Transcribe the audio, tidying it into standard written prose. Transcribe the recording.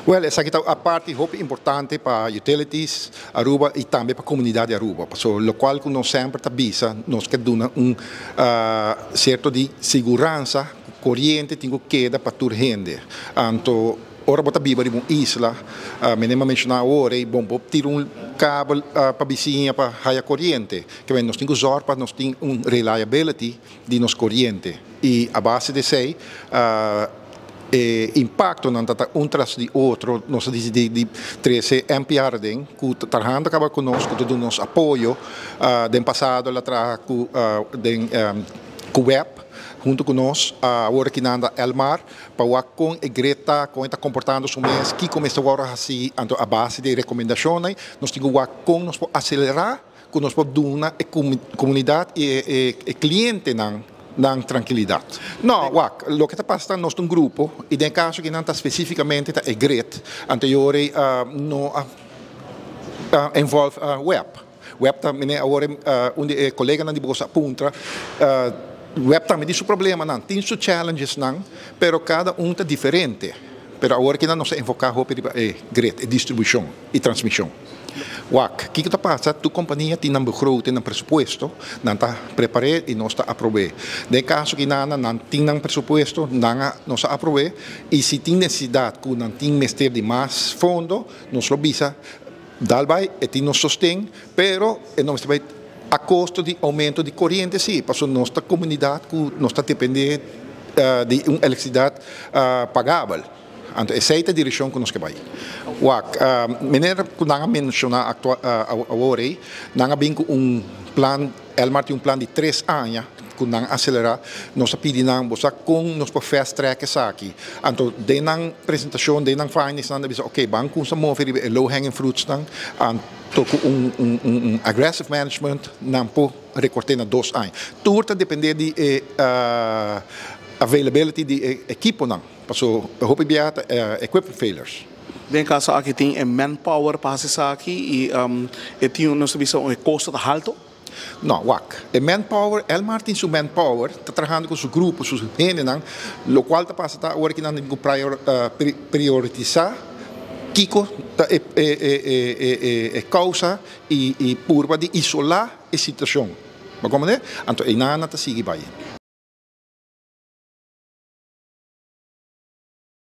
Well, essa aqui a parte importante para utilities Aruba e também para a comunidade Aruba. So, lo qual que nós sempre avisa, nós que dona certo de segurança, corrente tem que queda para toda gente. Então, ora bota biba de uma isla, menema mencionar ora e bom tira cabo para vizinha para higher corrente, que nós temos que usar para nós ter reliability de nos corrente e a base de sei impacto não tá um tras de outro nós de 13 MPR que trabalhando acaba conosco todo nosso apoio do passado lá atrás com web junto conosco agora que anda Elmar para com a Greta com está comportando o mês que começa agora assim a base de recomendações nós temos que nos acelerar que nós podemos dar a comunidade e cliente não tranquilidade. Não, o que está passando nós um grupo e no caso que não está especificamente é great anterior não envolve web. Web também agora onde colega não de bolsa apunta web também tem seu problema não tem seus challenges não, pero cada está diferente. Pero agora que não se enfocar é great distribuição e transmissão. O que está passando? Tu companhia tem um begroting, tem um pressuposto, não está preparado e não está aprovado. No caso que não tem um pressuposto, não está aprovado e se tem necessidade que não tem mestre de mais fundo, nós lo visa, dalbai e tem nos sostém, pero não vai a custo de aumento de corrente sim, para nossa comunidade que não está dependendo de uma eletricidade pagável. Então, essa é a direção que nós queremos. Maneira que nós mencionamos agora, nós temos plano, Elmar tem plano de 3 anos, que nós acelerar, nós pedimos com nós para fast track isso aqui. Então, de na apresentação, de na findings, nós dizemos, ok, vamos mover low hanging fruits, toco aggressive management, não por recortar na 2 anos. Tudo depende de availability de equipo não. Passou roupa biata equipment failures. Bem caso aqui tem manpower para isso aqui e tem uma visão um custo alto. Não, manpower, Elmar tem seu manpower, está trabalhando com seu grupo, seus gente não, o qual está passando agora que não tem que priorizar Kiko é causa e curva de isolar a situação. Mas como é? Então, e nada está seguindo bem.